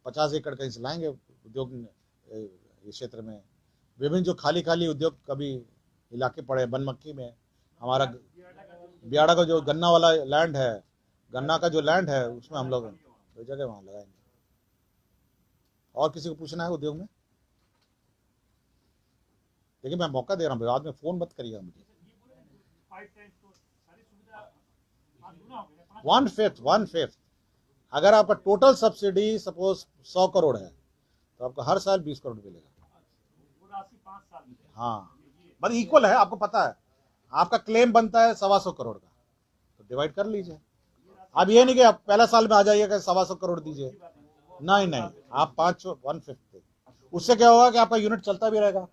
50 एकड़ कहीं से लाएंगे उद्योग इस क्षेत्र में। विभिन्न जो खाली खाली उद्योग कभी इलाके पड़े बनमक्खी में, हमारा बियाड़ा का जो गन्ना वाला लैंड है, गन्ना का जो लैंड है उसमें हम लोग दो जगह वहां लगाएंगे। और किसी को पूछना है उद्योग में? देखिए मैं मौका दे रहा हूँ, बाद में फोन मत करिएगा मुझे। 1/5 अगर आपका टोटल सब्सिडी सपोज 100 करोड़ है तो आपको हर साल 20 करोड़ मिलेगा। हाँ मतलब इक्वल है, आपको पता है आपका क्लेम बनता है 125 करोड़ का, तो डिवाइड कर लीजिए। अब ये नहीं कि आप पहला साल में आ जाइएगा 125 करोड़ दीजिए, नहीं नहीं, आप 1/5 उससे क्या होगा कि आपका यूनिट चलता भी रहेगा,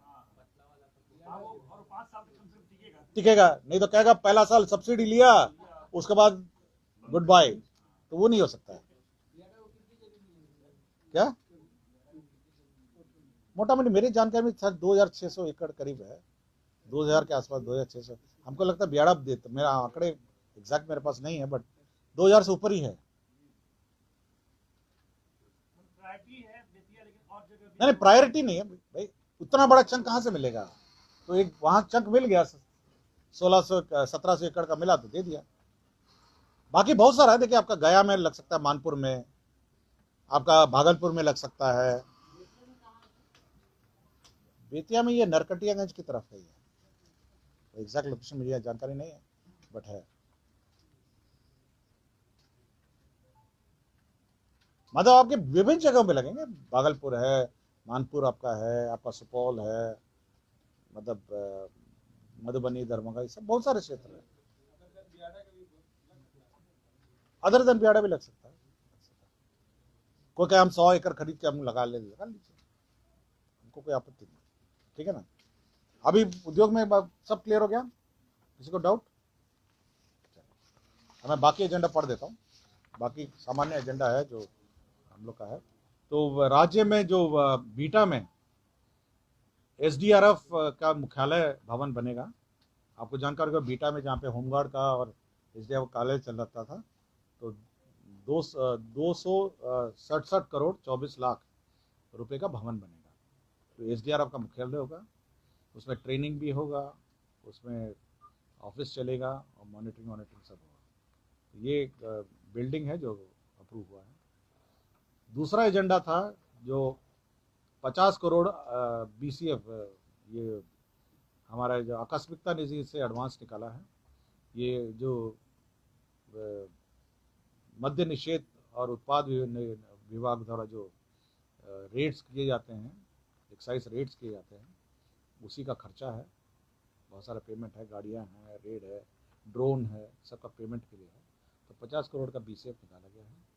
टिकेगा। नहीं तो कहेगा पहला साल सब्सिडी लिया उसके बाद गुड बाय, तो वो नहीं हो सकता है। क्या मोटा मोटी मेरी जानकारी में 2600 एकड़ करीब है, 2000 के आसपास, 2600। हमको लगता है बियाड़ा देता, मेरा आंकड़े एग्जैक्ट मेरे पास नहीं है, बट 2000 से ऊपर ही है। नहीं प्रायोरिटी नहीं है भाई, उतना बड़ा चंक कहां से मिलेगा? तो एक वहां चंक मिल गया 1600 1700 एकड़ का मिला तो दे दिया। बाकी बहुत सारा है, देखिए आपका गया में लग सकता है, मानपुर में, आपका भागलपुर में लग सकता है, बेतिया में ये नरकटियागंज की तरफ है, ये एग्जैक्ट लोकेशन मुझे जानकारी नहीं है बट है। मतलब आपके विभिन्न जगहों पे लगेंगे, भागलपुर है, मानपुर आपका है, आपका सुपौल है, मतलब मधुबनी, दरभंगा, ये सब बहुत सारे क्षेत्र है। अदर देन बियाड़ा भी लग सकता है, कोई क्या हम 100 एकड़ खरीद के हम लगा लीजिए, हमको कोई आपत्ति नहीं, ठीक है ना। अभी उद्योग में सब क्लियर हो गया, किसी को डाउट? मैं बाकी एजेंडा पढ़ देता हूँ, बाकी सामान्य एजेंडा है जो हम लोग का है। तो राज्य में जो बीटा में एसडीआरएफ का मुख्यालय भवन बनेगा। आपको जानकारी होगा बीटा में जहाँ पे होमगार्ड का और एसडीआरएफ कॉलेज चल रहा था, तो 267 करोड़ 24 लाख रुपए का भवन बनेगा। तो एसडीआरएफ का मुख्यालय होगा, उसमें ट्रेनिंग भी होगा, उसमें ऑफिस चलेगा और मॉनिटरिंग सब होगा। तो ये एक बिल्डिंग है जो अप्रूव हुआ है। दूसरा एजेंडा था जो 50 करोड़ बीसीएफ, ये हमारा जो आकस्मिकता निधि से एडवांस निकाला है, ये जो मद्य निषेध और उत्पाद विभाग द्वारा जो रेट्स किए जाते हैं, एक्साइज रेट्स किए जाते हैं, उसी का खर्चा है। बहुत सारा पेमेंट है, गाड़ियाँ हैं, रेड है, ड्रोन है, सबका पेमेंट के लिए है। तो 50 करोड़ का बीसीएफ निकाला गया है।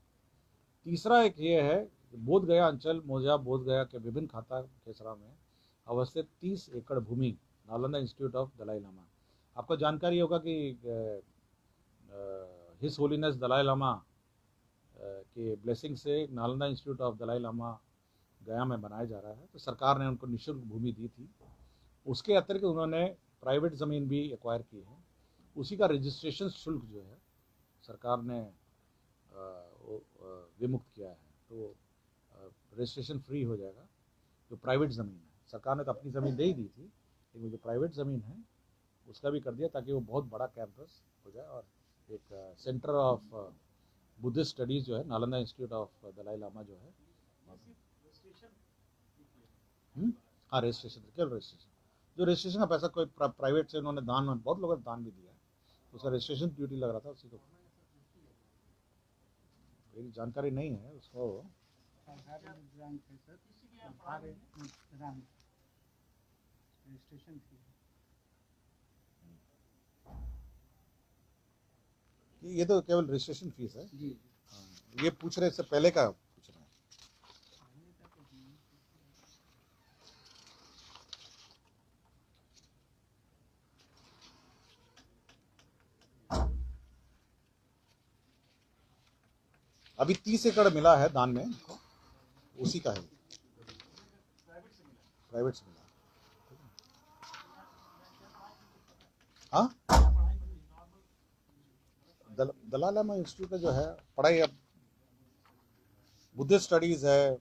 तीसरा एक ये है, बोध गया अंचल मौजा बोध गया के विभिन्न खाता खेसरा में अवस्थित 30 एकड़ भूमि नालंदा इंस्टीट्यूट ऑफ दलाई लामा। आपको जानकारी होगा कि हिज होलीनेस दलाई लामा के ब्लेसिंग से नालंदा इंस्टीट्यूट ऑफ दलाई लामा गया में बनाया जा रहा है। तो सरकार ने उनको निःशुल्क भूमि दी थी, उसके अतिरिक्त उन्होंने प्राइवेट ज़मीन भी एक्वायर की है, उसी का रजिस्ट्रेशन शुल्क जो है सरकार ने विमुक्त किया है। तो रजिस्ट्रेशन फ्री हो जाएगा। जो प्राइवेट ज़मीन है, सरकार ने तो अपनी ज़मीन दे ही दी थी, लेकिन जो प्राइवेट ज़मीन है उसका भी कर दिया ताकि वो बहुत बड़ा कैंपस हो जाए और एक सेंटर ऑफ बुद्धिस्ट स्टडीज़ जो है नालंदा इंस्टीट्यूट ऑफ दलाई लामा जो है। हाँ रजिस्ट्रेशन, केवल रजिस्ट्रेशन, जो रजिस्ट्रेशन का पैसा कोई प्राइवेट से उन्होंने दान में, बहुत लोगों ने दान भी दिया है, उसका रजिस्ट्रेशन ड्यूटी लग रहा था, उसी को मेरी जानकारी नहीं है उसको। ये तो केवल रजिस्ट्रेशन फीस है जी। हाँ, ये पूछ रहे इससे पहले का पूछ रहे हैं। अभी 30 एकड़ मिला है दान में, उसी का है, प्राइवेट से मिला। हाँ दलाई लामा इंस्टीट्यूट का जो है पढ़ाई, अब बुद्धिस्ट स्टडीज है,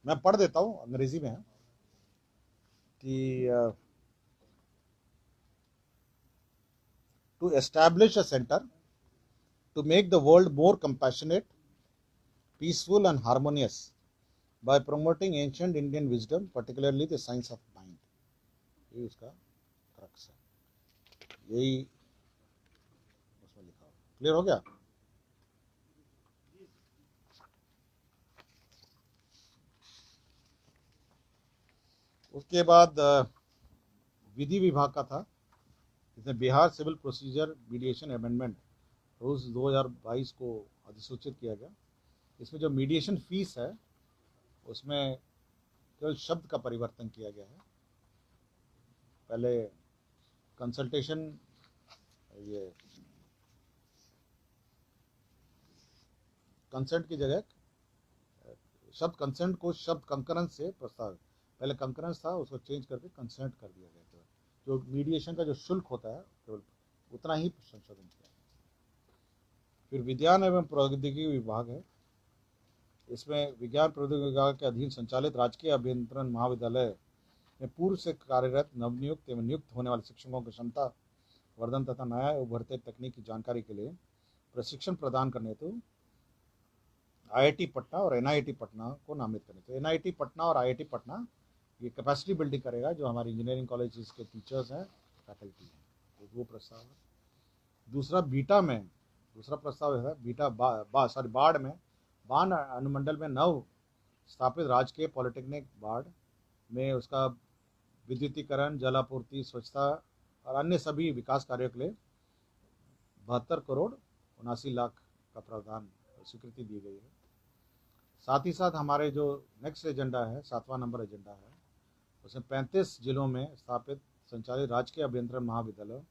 मैं पढ़ देता हूँ, अंग्रेजी में है कि to establish a centre to make the world more compassionate, peaceful and harmonious by promoting ancient Indian wisdom, particularly the science of mind। ये उसका क्रक्स है, यही उसमें लिखा हुआ। क्लियर हो गया? उसके बाद विधि विभाग का था, इसने Bihar civil procedure mediation amendment rules 2022 को अधिसूचित किया गया। इसमें जो मीडिएशन फीस है उसमें केवल शब्द का परिवर्तन किया गया है। पहले कंसल्टेशन, ये कंसेंट की जगह शब्द कंसेंट को शब्द कंकरेंस से प्रस्ताव, पहले कंकरेंस था उसको चेंज करके कंसेंट कर दिया गया था। जो मीडिएशन का जो शुल्क होता है केवल उतना ही संशोधन किया। फिर विज्ञान एवं प्रौद्योगिकी विभाग है, इसमें विज्ञान प्रौद्योगिकी विभाग के अधीन संचालित राजकीय अभियंत्रण महाविद्यालय में पूर्व से कार्यरत नवनियुक्त एवं नियुक्त होने वाले शिक्षकों की क्षमता वर्धन तथा नया उभरते तकनीकी जानकारी के लिए प्रशिक्षण प्रदान करने हेतु आईआईटी पटना और एनआईटी पटना को नामित करें। तो एनआईटी पटना और आईआईटी पटना ये कैपेसिटी बिल्डिंग करेगा, जो हमारी इंजीनियरिंग कॉलेज के टीचर्स हैं, फैकल्टी हैं, तो वो प्रस्ताव है। दूसरा बीटा में दूसरा प्रस्ताव है बीटा बाढ़ में बान अनुमंडल में नव स्थापित राजकीय पॉलिटेक्निक बाढ़ में उसका विद्युतीकरण, जलापूर्ति, स्वच्छता और अन्य सभी विकास कार्यों के लिए 72 करोड़ 79 लाख का प्रावधान स्वीकृति दी गई है। साथ ही साथ हमारे जो नेक्स्ट एजेंडा है, 7वां नंबर एजेंडा है, उसमें 35 जिलों में स्थापित संचालित राजकीय अभियंत्रण महाविद्यालय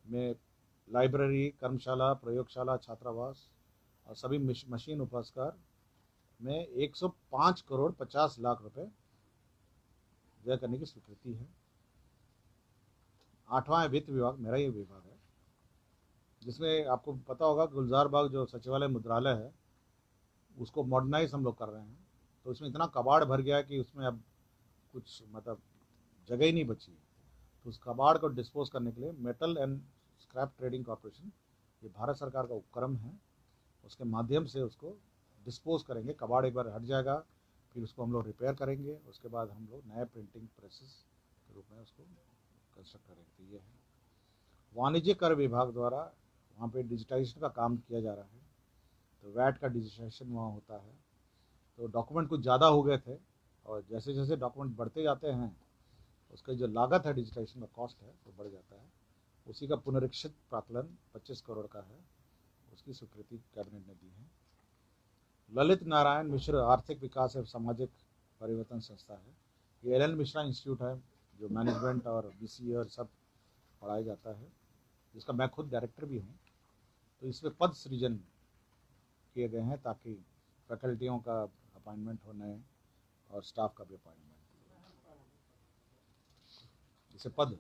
में लाइब्रेरी, कर्मशाला, प्रयोगशाला, छात्रावास और सभी मशीन उपस्कार में 105 करोड़ 50 लाख रुपए व्यय करने की स्वीकृति है। 8वां वित्त विभाग, मेरा ये विभाग है, जिसमें आपको पता होगा गुलजार बाग जो सचिवालय मुद्रालय है उसको मॉडर्नाइज हम लोग कर रहे हैं। तो उसमें इतना कबाड़ भर गया कि उसमें अब कुछ मतलब जगह ही नहीं बची है। तो उस कबाड़ को डिस्पोज करने के लिए metal and scrap trading corporation, ये भारत सरकार का उपक्रम है, उसके माध्यम से उसको डिस्पोज करेंगे। कबाड़ एक बार हट जाएगा, फिर उसको हम लोग रिपेयर करेंगे, उसके बाद हम लोग नए प्रिंटिंग प्रेसेस के रूप में उसको कंस्ट्रक्ट करेंगे। तो ये है वाणिज्य कर विभाग द्वारा वहाँ पे डिजिटाइजेशन का काम किया जा रहा है। तो वैट का डिजिटाइजेशन वहाँ होता है। तो डॉक्यूमेंट कुछ ज़्यादा हो गए थे और जैसे जैसे डॉक्यूमेंट बढ़ते जाते हैं उसका जो लागत है, डिजिटाइजेशन का कॉस्ट है, वो बढ़ जाता है। उसी का पुनरीक्षित प्राकलन 25 करोड़ का है, उसकी स्वीकृति कैबिनेट ने दी है। ललित नारायण मिश्र आर्थिक विकास एवं सामाजिक परिवर्तन संस्था है, ये एल मिश्रा इंस्टीट्यूट है जो मैनेजमेंट और बीसीए और सब पढ़ाया जाता है, जिसका मैं खुद डायरेक्टर भी हूँ। तो इसमें पद सृजन किए गए हैं ताकि फैकल्टियों का अपॉइंटमेंट हो नए और स्टाफ का भी अपॉइंटमेंट। जैसे पद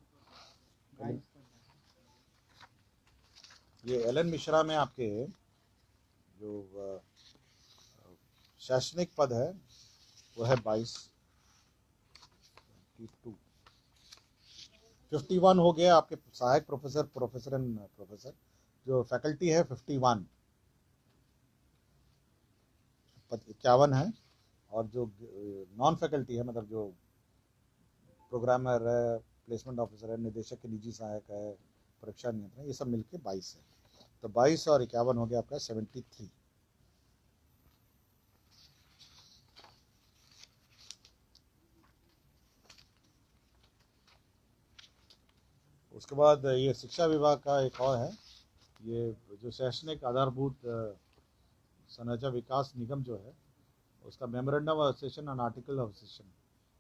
ये एल मिश्रा में आपके जो शैक्षणिक पद है वो है 22, 51 हो गया आपके सहायक प्रोफेसर, प्रोफेसर एंड प्रोफेसर। जो फैकल्टी है 51, 51 है। और जो नॉन फैकल्टी है, मतलब जो प्रोग्रामर है, प्लेसमेंट ऑफिसर है, निदेशक के निजी सहायक है, परीक्षा नियंत्रण, ये सब मिलके 22 है। तो 22 और 51 हो गया आपका 73। उसके बाद ये शिक्षा विभाग का एक और है, ये जो शैक्षणिक आधारभूत संरचना विकास निगम जो है, उसका memorandum of association and article of association,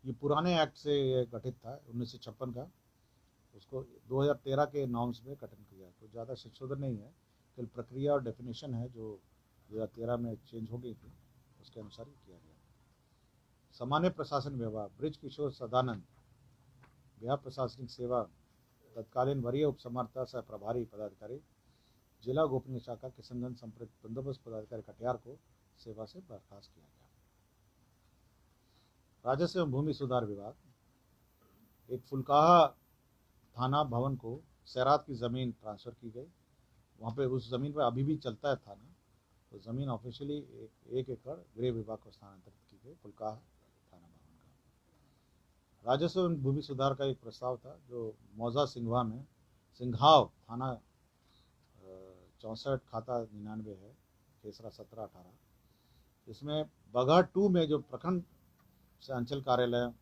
ये पुराने एक्ट से ये गठित था 1956 का, उसको 2013 के नॉर्म्स में गठन किया। तो ज़्यादा संशोधन नहीं है, केवल प्रक्रिया और डेफिनेशन है जो 2013 में चेंज हो गई थी, उसके अनुसार ही किया गया। सामान्य प्रशासन विभाग, ब्रिज किशोर सदानंद, बिहार प्रशासनिक सेवा तत्कालीन वरीय उपसमर्था सह प्रभारी पदाधिकारी जिला गोपनीय शाखा किशनगंज संपर्क बंदोबस्त पदाधिकारी कटिहार को सेवा से बर्खास्त किया गया। राजस्व एवं भूमि सुधार विभाग एक फुलकाहा थाना भवन को सैरात की ज़मीन ट्रांसफ़र की गई। वहाँ पे उस ज़मीन पर अभी भी चलता है थाना, तो ज़मीन ऑफिशियली 1 एकड़ गृह विभाग को स्थानांतरित की गई फुलकाहा थाना भवन का। राजस्व एवं भूमि सुधार का एक प्रस्ताव था जो मौजा सिंघवा में सिंघाव थाना 64 खाता 99 है, खेसरा 17-18। इसमें बगहा 2 में जो प्रखंड से अंचल कार्यालय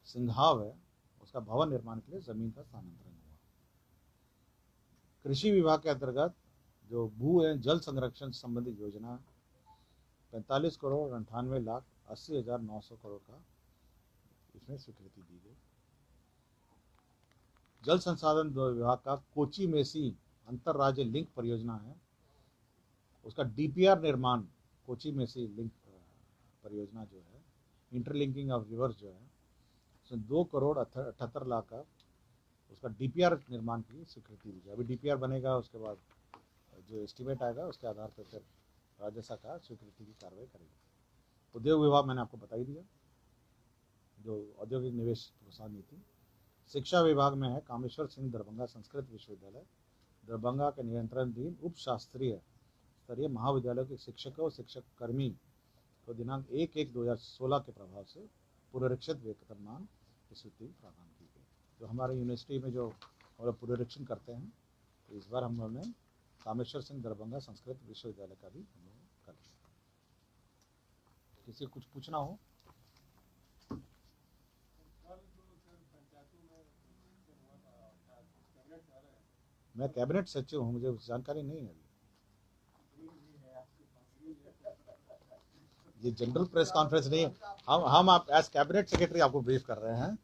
सिंघाव है उसका भवन निर्माण के लिए ज़मीन का स्थानांतरण हुआ। कृषि विभाग के अंतर्गत जो भू एवं जल संरक्षण संबंधी योजना 45,98,80,900 करोड़ का इसमें स्वीकृति दी गई। जल संसाधन विभाग का कोची मेसी अंतरराज्य लिंक परियोजना है, उसका डीपीआर निर्माण कोची मेसी लिंक परियोजना जो है इंटरलिंकिंग ऑफ रिवर्स जो है उसमें 2,78,00,000 का उसका डीपीआर निर्माण की स्वीकृति दी गई। अभी डीपीआर बनेगा, उसके बाद जो एस्टीमेट आएगा उसके आधार पर फिर राज्य सरकार स्वीकृति की कार्रवाई करेगी। उद्योग विभाग मैंने आपको बता ही दिया, जो औद्योगिक निवेश प्रोत्साहन नीति। शिक्षा विभाग में है कामेश्वर सिंह दरभंगा संस्कृत विश्वविद्यालय दरभंगा के नियंत्रणाधीन उप शास्त्रीय स्तरीय महाविद्यालय के शिक्षकों और शिक्षक कर्मी को दिनांक 1/1/2016 के प्रभाव से पुनरीक्षित वेतनमान की स्वीकृति प्रदान की गई। जो हमारे यूनिवर्सिटी में जो हम लोग पुनरीक्षण करते हैं, तो इस बार हम लोगों ने कामेश्वर सिंह दरभंगा संस्कृत विश्वविद्यालय का भी हम लोग कर लिया। किसी कुछ पूछना हो? मैं कैबिनेट सचिव हूँ, मुझे जानकारी नहीं है अभी। ये जनरल प्रेस कॉन्फ्रेंस नहीं है, हम आप एज कैबिनेट सेक्रेटरी आपको ब्रीफ कर रहे हैं।